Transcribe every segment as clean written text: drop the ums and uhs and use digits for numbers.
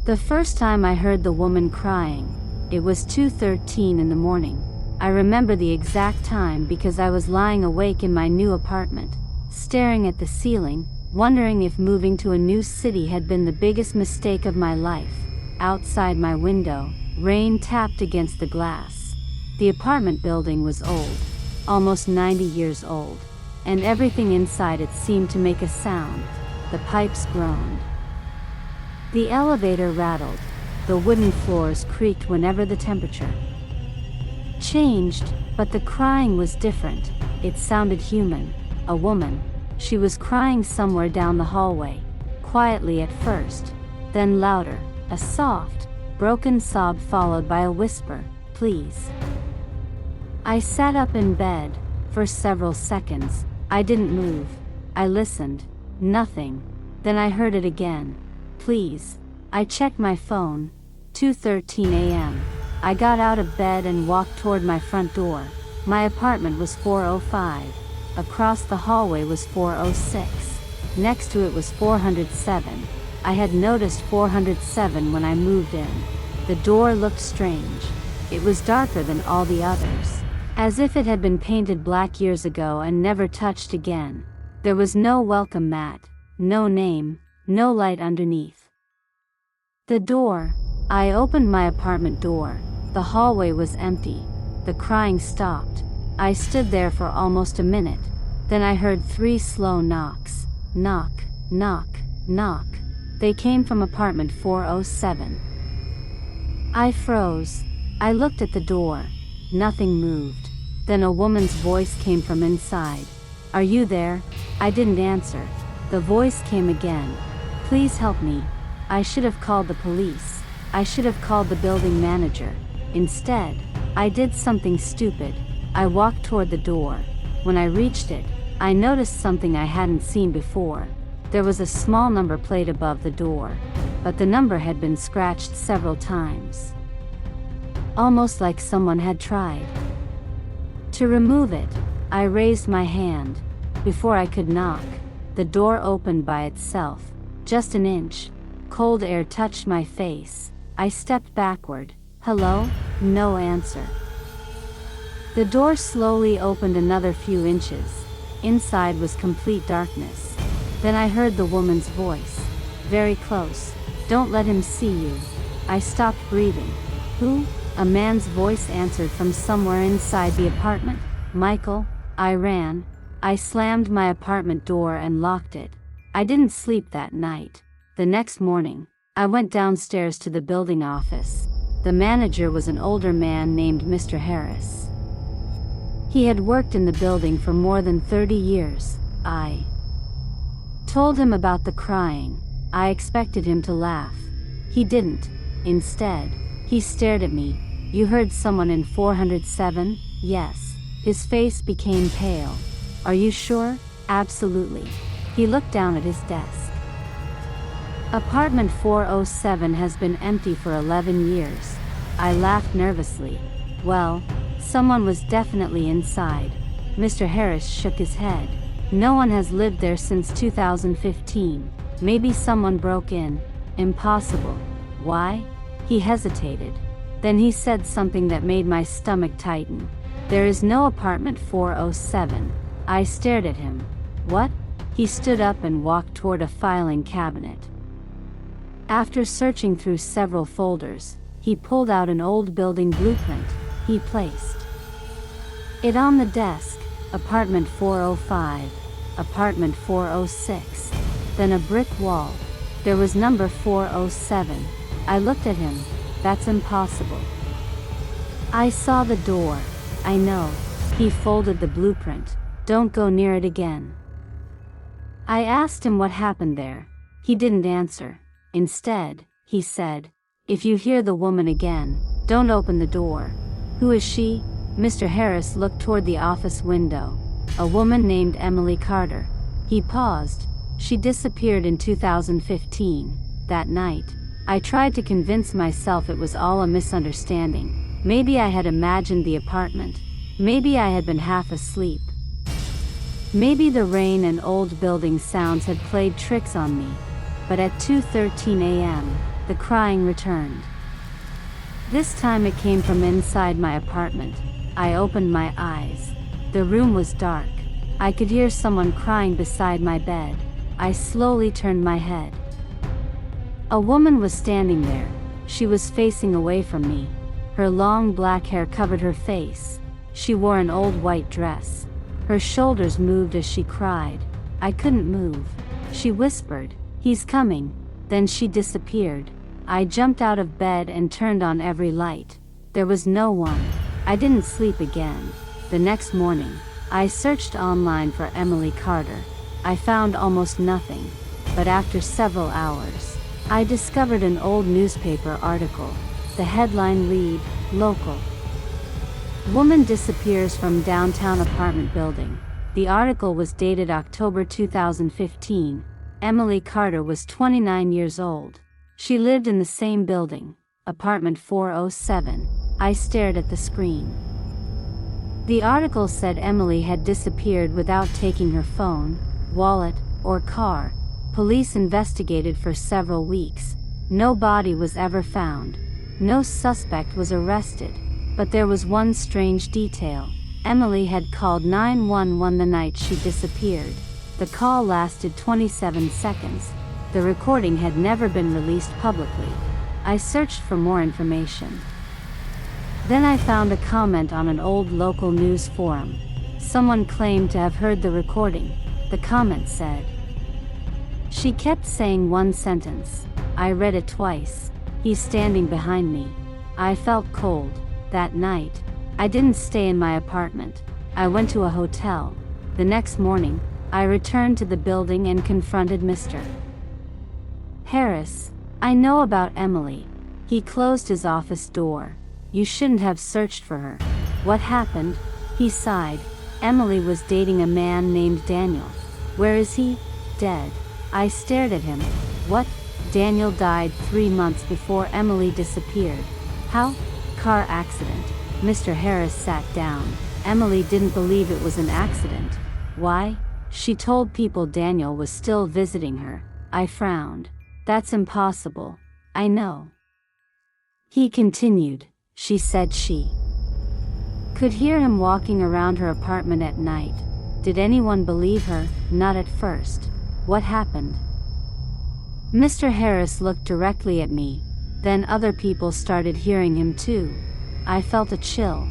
The first time I heard the woman crying, it was 2:13 in the morning. I remember the exact time because I was lying awake in my new apartment, staring at the ceiling, wondering if moving to a new city had been the biggest mistake of my life. Outside my window, rain tapped against the glass. The apartment building was old, almost 90 years old, and everything inside it seemed to make a sound. The pipes groaned. The elevator rattled. The wooden floors creaked whenever the temperature changed, but the crying was different. It sounded human. A woman. She was crying somewhere down the hallway, quietly at first, then louder, a soft, broken sob followed by a whisper, "Please." I sat up in bed. For several seconds, I didn't move. I listened. Nothing. Then I heard it again. "Please." I checked my phone. 2:13 a.m. I got out of bed and walked toward my front door. My apartment was 405. Across the hallway was 406. Next to it was 407. I had noticed 407 when I moved in. The door looked strange. It was darker than all the others, as if it had been painted black years ago and never touched again. There was no welcome mat, no name, no light underneath the door. I opened my apartment door. The hallway was empty. The crying stopped. I stood there for almost a minute. Then I heard 3 slow knocks. Knock, knock, knock. They came from apartment 407. I froze. I looked at the door. Nothing moved. Then a woman's voice came from inside. "Are you there?" I didn't answer. The voice came again. "Please help me. I should have called the police. I should have called the building manager. Instead, I did something stupid. I walked toward the door. When I reached it, I noticed something I hadn't seen before. There was a small number plate above the door, but the number had been scratched several times. Almost like someone had tried to remove it. I raised my hand. Before I could knock, the door opened by itself, just an inch. Cold air touched my face. I stepped backward. "Hello?" No answer. The door slowly opened another few inches. Inside was complete darkness. Then I heard the woman's voice. Very close. "Don't let him see you." I stopped breathing. "Who?" A man's voice answered from somewhere inside the apartment. "Michael." I ran. I slammed my apartment door and locked it. I didn't sleep that night. The next morning, I went downstairs to the building office. The manager was an older man named Mr. Harris. He had worked in the building for more than 30 years. I told him about the crying. I expected him to laugh. He didn't. Instead, he stared at me. "You heard someone in 407? "Yes." His face became pale. "Are you sure?" "Absolutely." He looked down at his desk. "Apartment 407 has been empty for 11 years. I laughed nervously. "Well, someone was definitely inside." Mr. Harris shook his head. "No one has lived there since 2015. Maybe someone broke in." "Impossible." "Why?" He hesitated. Then he said something that made my stomach tighten. "There is no apartment 407. I stared at him. "What?" He stood up and walked toward a filing cabinet. After searching through several folders, he pulled out an old building blueprint. He placed it on the desk. Apartment 405, apartment 406, then a brick wall. There was number 407. I looked at him. "That's impossible." "I saw the door." "I know." He folded the blueprint. "Don't go near it again." I asked him what happened there. He didn't answer. Instead, he said, "If you hear the woman again, don't open the door." "Who is she?" Mr. Harris looked toward the office window. "A woman named Emily Carter." He paused. "She disappeared in 2015. That night, I tried to convince myself it was all a misunderstanding. Maybe I had imagined the apartment. Maybe I had been half asleep. Maybe the rain and old building sounds had played tricks on me. But at 2:13 a.m., the crying returned. This time it came from inside my apartment. I opened my eyes. The room was dark. I could hear someone crying beside my bed. I slowly turned my head. A woman was standing there. She was facing away from me. Her long black hair covered her face. She wore an old white dress. Her shoulders moved as she cried. I couldn't move. She whispered, "He's coming." Then she disappeared. I jumped out of bed and turned on every light. There was no one. I didn't sleep again. The next morning, I searched online for Emily Carter. I found almost nothing. But after several hours, I discovered an old newspaper article. The headline read, "Local. Woman disappears from downtown apartment building." The article was dated October 2015. Emily Carter was 29 years old. She lived in the same building, apartment 407. I stared at the screen. The article said Emily had disappeared without taking her phone, wallet, or car. Police investigated for several weeks. No body was ever found. No suspect was arrested. But there was one strange detail. Emily had called 911 the night she disappeared. The call lasted 27 seconds. The recording had never been released publicly. I searched for more information. Then I found a comment on an old local news forum. Someone claimed to have heard the recording. The comment said, "She kept saying one sentence. I read it twice. He's standing behind me." I felt cold. That night, I didn't stay in my apartment. I went to a hotel. The next morning, I returned to the building and confronted Mr. Harris. "I know about Emily." He closed his office door. "You shouldn't have searched for her." "What happened?" He sighed. "Emily was dating a man named Daniel." "Where is he?" "Dead." I stared at him. "What?" "Daniel died 3 months before Emily disappeared." "How?" "Car accident." Mr. Harris sat down. Emily didn't believe it was an accident. "Why?" "She told people Daniel was still visiting her." I frowned. "That's impossible." "I know." He continued. "She said she could hear him walking around her apartment at night." "Did anyone believe her?" "Not at first." "What happened?" Mr. Harris looked directly at me. Then other people started hearing him too. I felt a chill.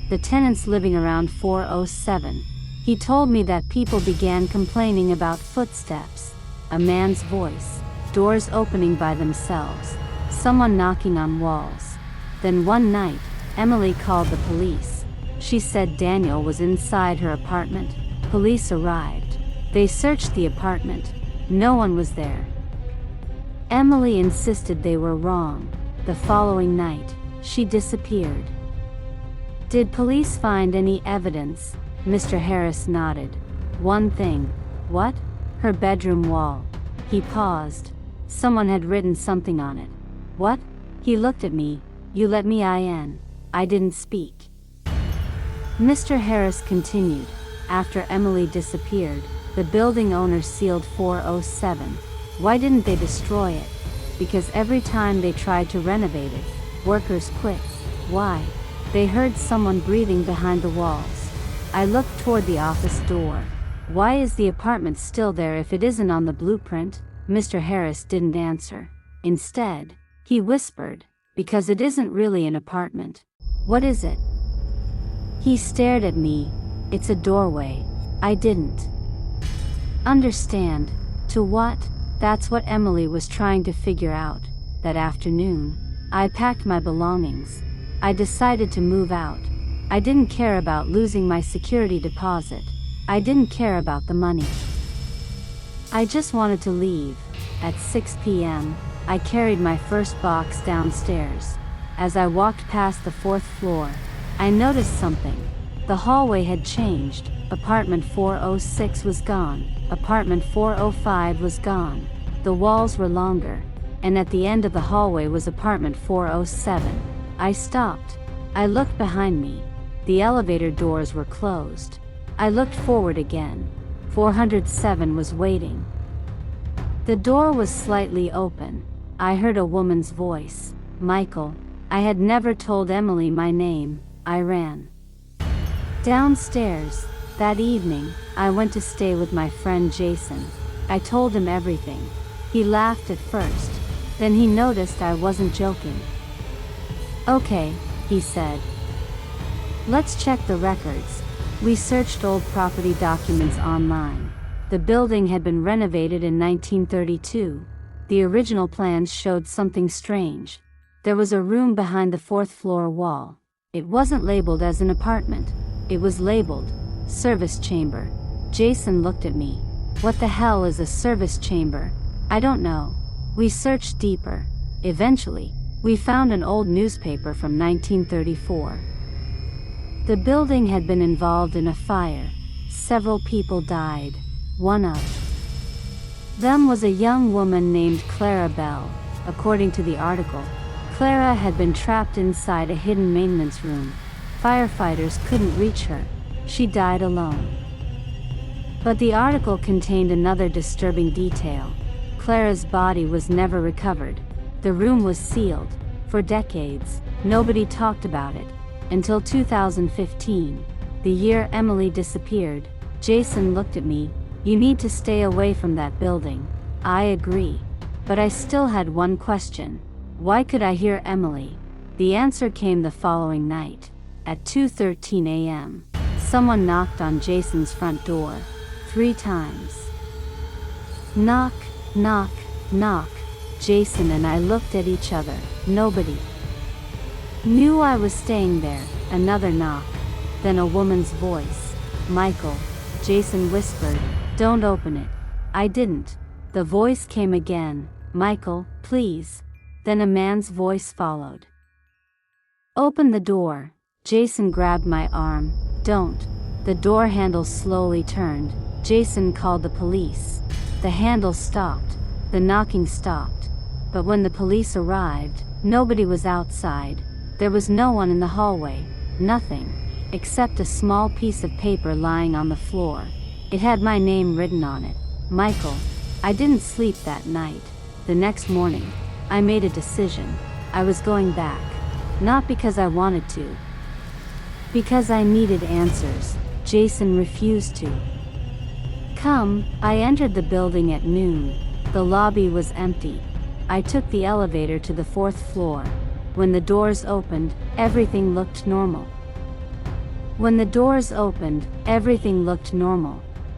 The tenants living around 407. He told me that people began complaining about footsteps, a man's voice, doors opening by themselves, someone knocking on walls. Then one night, Emily called the police. She said Daniel was inside her apartment. Police arrived. They searched the apartment. No one was there. Emily insisted they were wrong. The following night, she disappeared. "Did police find any evidence?" Mr. Harris nodded. "One thing." "What?" "Her bedroom wall." He paused. Someone had written something on it. "What?" He looked at me. "You let me in." I didn't speak. Mr. Harris continued. "After Emily disappeared, the building owners sealed 407. Why didn't they destroy it?" "Because every time they tried to renovate it, workers quit." "Why?" "They heard someone breathing behind the walls." I looked toward the office door. "Why is the apartment still there if it isn't on the blueprint?" Mr. Harris didn't answer. Instead, he whispered, "Because it isn't really an apartment." "What is it?" He stared at me. "It's a doorway." I didn't understand. To what? That's what Emily was trying to figure out. That afternoon, I packed my belongings. I decided to move out. I didn't care about losing my security deposit. I didn't care about the money. I just wanted to leave. At 6 p.m., I carried my first box downstairs. As I walked past the 4th floor, I noticed something. The hallway had changed. Apartment 406 was gone. Apartment 405 was gone. The walls were longer, and at the end of the hallway was apartment 407. I stopped. I looked behind me. The elevator doors were closed. I looked forward again. 407 was waiting. The door was slightly open. I heard a woman's voice. Michael. I had never told Emily my name. I ran downstairs. That evening, I went to stay with my friend Jason. I told him everything. He laughed at first. Then he noticed I wasn't joking. "Okay," he said. "Let's check the records." We searched old property documents online. The building had been renovated in 1932. The original plans showed something strange. There was a room behind the fourth floor wall. It wasn't labeled as an apartment. It was labeled service chamber. Jason looked at me. "What the hell is a service chamber?" "I don't know." We searched deeper. Eventually, we found an old newspaper from 1934. The building had been involved in a fire. Several people died. One of them was a young woman named Clara Bell. According to the article, Clara had been trapped inside a hidden maintenance room. Firefighters couldn't reach her. She died alone. But the article contained another disturbing detail. Clara's body was never recovered. The room was sealed. For decades, nobody talked about it. Until 2015, the year Emily disappeared. Jason looked at me. "You need to stay away from that building." I agree. But I still had one question. Why could I hear Emily? The answer came the following night. At 2:13 a.m., someone knocked on Jason's front door. 3 times. Knock, knock, knock. Jason and I looked at each other. Nobody knew I was staying there. Another knock. Then a woman's voice. "Michael." Jason whispered, "Don't open it." I didn't. The voice came again. "Michael, please." Then a man's voice followed. "Open the door." Jason grabbed my arm. "Don't." The door handle slowly turned. Jason called the police. The handle stopped. The knocking stopped. But when the police arrived, nobody was outside. There was no one in the hallway. Nothing. Except a small piece of paper lying on the floor. It had my name written on it. Michael. I didn't sleep that night. The next morning, I made a decision. I was going back. Not because I wanted to. Because I needed answers. Jason refused to come. I entered the building at noon. The lobby was empty. I took the elevator to the 4th floor. When the doors opened, everything looked normal.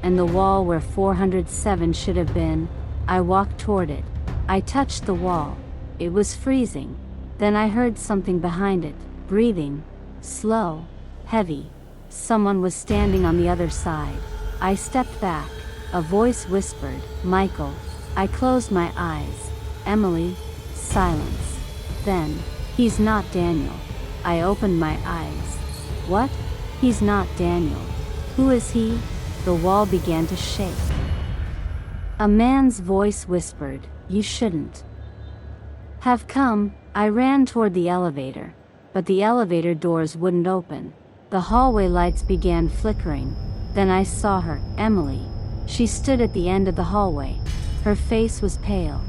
And the wall where 407 should have been, I walked toward it. I touched the wall. It was freezing. Then I heard something behind it, breathing. Slow. Heavy. Someone was standing on the other side. I stepped back. A voice whispered, "Michael." I closed my eyes. Emily. Silence. Then, "He's not Daniel." I opened my eyes. What? He's not Daniel. Who is he? The wall began to shake. A man's voice whispered, "You shouldn't have come." I ran toward the elevator, but the elevator doors wouldn't open. The hallway lights began flickering. Then I saw her, Emily. She stood at the end of the hallway. Her face was pale.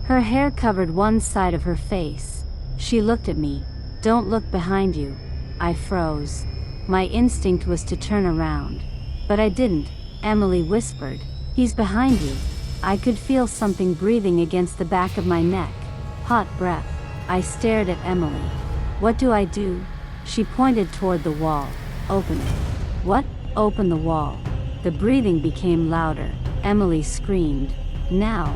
Her hair covered one side of her face. She looked at me. "Don't look behind you." I froze. My instinct was to turn around. But I didn't. Emily whispered, "He's behind you." I could feel something breathing against the back of my neck. Hot breath. I stared at Emily. "What do I do?" She pointed toward the wall. "Open it." "What?" "Open the wall." The breathing became louder. Emily screamed, "Now."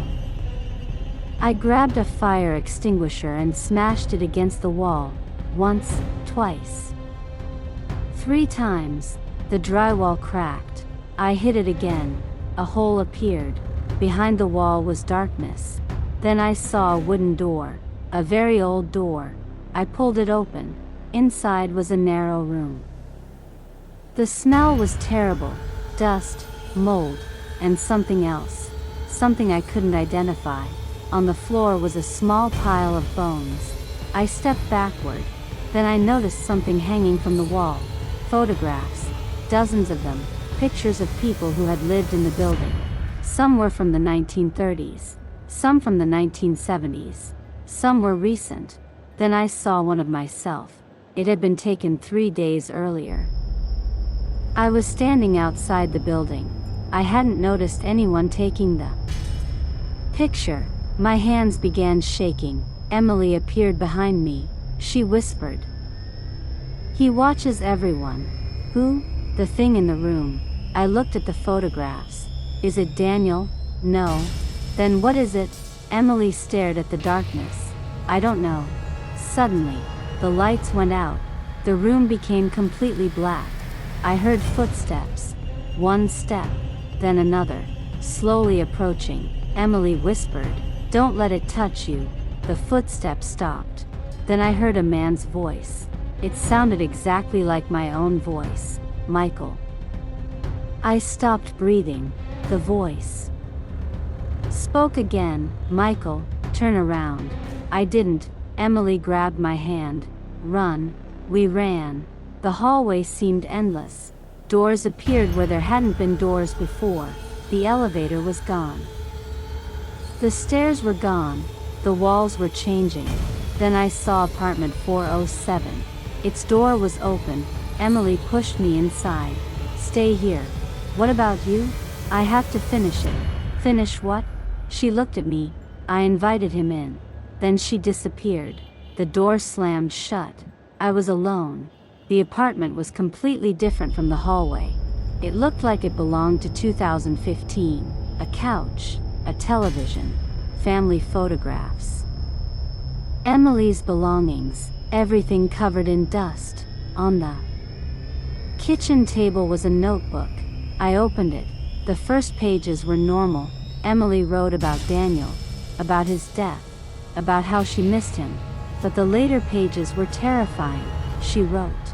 I grabbed a fire extinguisher and smashed it against the wall. Once, twice. 3 times. The drywall cracked. I hit it again. A hole appeared. Behind the wall was darkness. Then I saw a wooden door. A very old door. I pulled it open. Inside was a narrow room. The smell was terrible. Dust, mold, and something else. Something I couldn't identify. On the floor was a small pile of bones. I stepped backward. Then I noticed something hanging from the wall. Photographs. Dozens of them. Pictures of people who had lived in the building. Some were from the 1930s. Some from the 1970s. Some were recent. Then I saw one of myself. It had been taken 3 days earlier. I was standing outside the building. I hadn't noticed anyone taking the picture. My hands began shaking. Emily appeared behind me. She whispered, "He watches everyone." "Who?" "The thing in the room." I looked at the photographs. "Is it Daniel?" "No." "Then what is it?" Emily stared at the darkness. "I don't know." Suddenly, the lights went out. The room became completely black. I heard footsteps. One step, then another, slowly approaching. Emily whispered, "Don't let it touch you." The footsteps stopped. Then I heard a man's voice. It sounded exactly like my own voice. "Michael." I stopped breathing. The voice spoke again. "Michael, turn around." I didn't. Emily grabbed my hand. "Run." We ran. The hallway seemed endless. Doors appeared where there hadn't been doors before. The elevator was gone. The stairs were gone. The walls were changing. Then I saw apartment 407. Its door was open. Emily pushed me inside. "Stay here." "What about you?" "I have to finish it." "Finish what?" She looked at me. I invited him in. Then she disappeared. The door slammed shut. I was alone. The apartment was completely different from the hallway. It looked like it belonged to 2015. A couch, a television, family photographs. Emily's belongings, everything covered in dust. On the kitchen table was a notebook. I opened it. The first pages were normal. Emily wrote about Daniel, about his death, about how she missed him. But the later pages were terrifying. She wrote,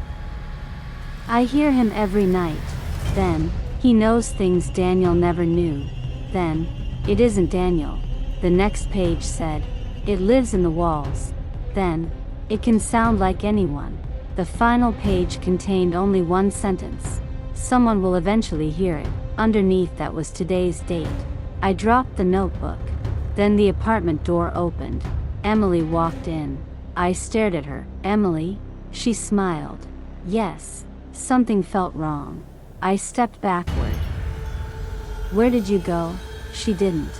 "I hear him every night. Then, he knows things Daniel never knew. Then, it isn't Daniel." The next page said, "It lives in the walls. Then, it can sound like anyone." The final page contained only one sentence. "Someone will eventually hear it." Underneath that was today's date. I dropped the notebook. Then the apartment door opened. Emily walked in. I stared at her. "Emily?" She smiled. "Yes." Something felt wrong. I stepped backward. "Where did you go?" She didn't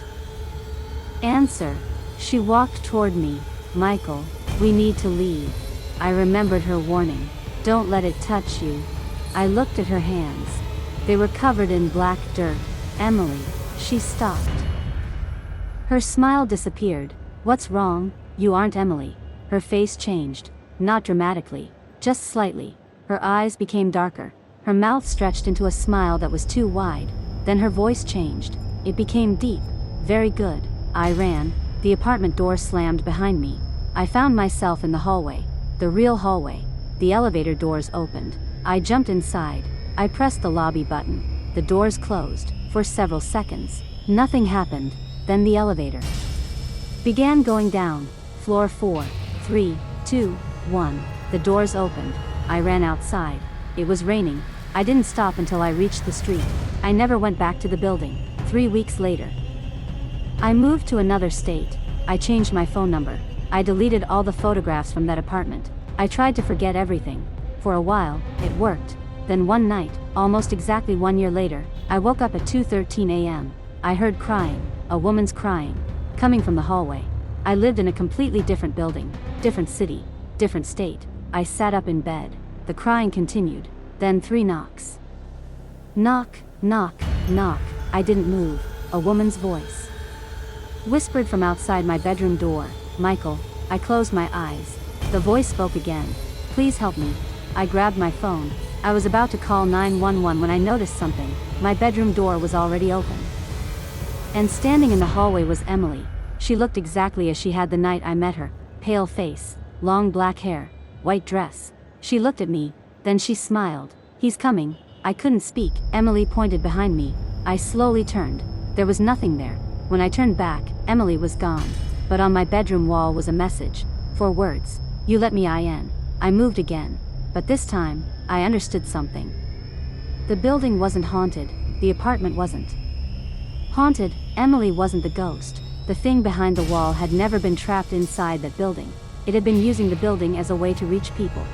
answer. She walked toward me. "Michael, we need to leave." I remembered her warning. "Don't let it touch you." I looked at her hands. They were covered in black dirt. "Emily." She stopped. Her smile disappeared. "What's wrong? You aren't Emily." Her face changed. Not dramatically, just slightly. Her eyes became darker. Her mouth stretched into a smile that was too wide. Then her voice changed. It became deep. "Very good." I ran. The apartment door slammed behind me. I found myself in the hallway. The real hallway. The elevator doors opened. I jumped inside. I pressed the lobby button. The doors closed. For several seconds, nothing happened. Then the elevator began going down. Floor 4, 3, 2, 1. The doors opened. I ran outside. It was raining. I didn't stop until I reached the street. I never went back to the building. 3 weeks later, I moved to another state. I changed my phone number. I deleted all the photographs from that apartment. I tried to forget everything. For a while, it worked. Then one night, almost exactly 1 year later, I woke up at 2:13 a.m. I heard crying, a woman's crying, coming from the hallway. I lived in a completely different building, different city, different state. I sat up in bed. The crying continued. Then 3 knocks. Knock, knock, knock. I didn't move. A woman's voice whispered from outside my bedroom door, "Michael." I closed my eyes. The voice spoke again. "Please help me." I grabbed my phone. I was about to call 911 when I noticed something. My bedroom door was already open. And standing in the hallway was Emily. She looked exactly as she had the night I met her. Pale face, long black hair, white dress. She looked at me, then she smiled. "He's coming." I couldn't speak. Emily pointed behind me. I slowly turned. There was nothing there. When I turned back, Emily was gone. But on my bedroom wall was a message. 4 words. "You let me in." I moved again. But this time, I understood something. The building wasn't haunted. The apartment wasn't haunted. Emily wasn't the ghost. The thing behind the wall had never been trapped inside that building. It had been using the building as a way to reach people.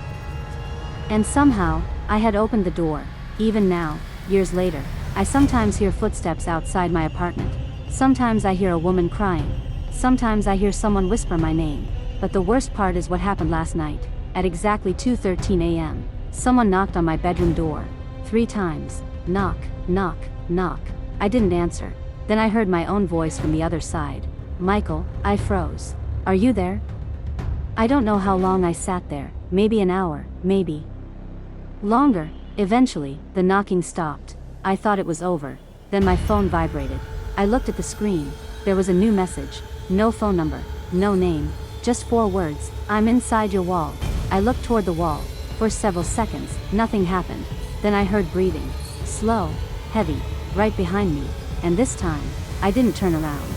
And somehow, I had opened the door. Even now, years later, I sometimes hear footsteps outside my apartment. Sometimes I hear a woman crying. Sometimes I hear someone whisper my name. But the worst part is what happened last night. At exactly 2:13 a.m., someone knocked on my bedroom door. 3 times. Knock, knock, knock. I didn't answer. Then I heard my own voice from the other side. Michael, I froze. Are you there? I don't know how long I sat there. Maybe an hour, maybe longer. Eventually, the knocking stopped. I thought it was over. Then my phone vibrated. I looked at the screen. There was a new message. No phone number, no name, just 4 words. I'm inside your wall. I looked toward the wall. For several seconds, nothing happened. Then I heard breathing. Slow, heavy, right behind me. And this time, I didn't turn around.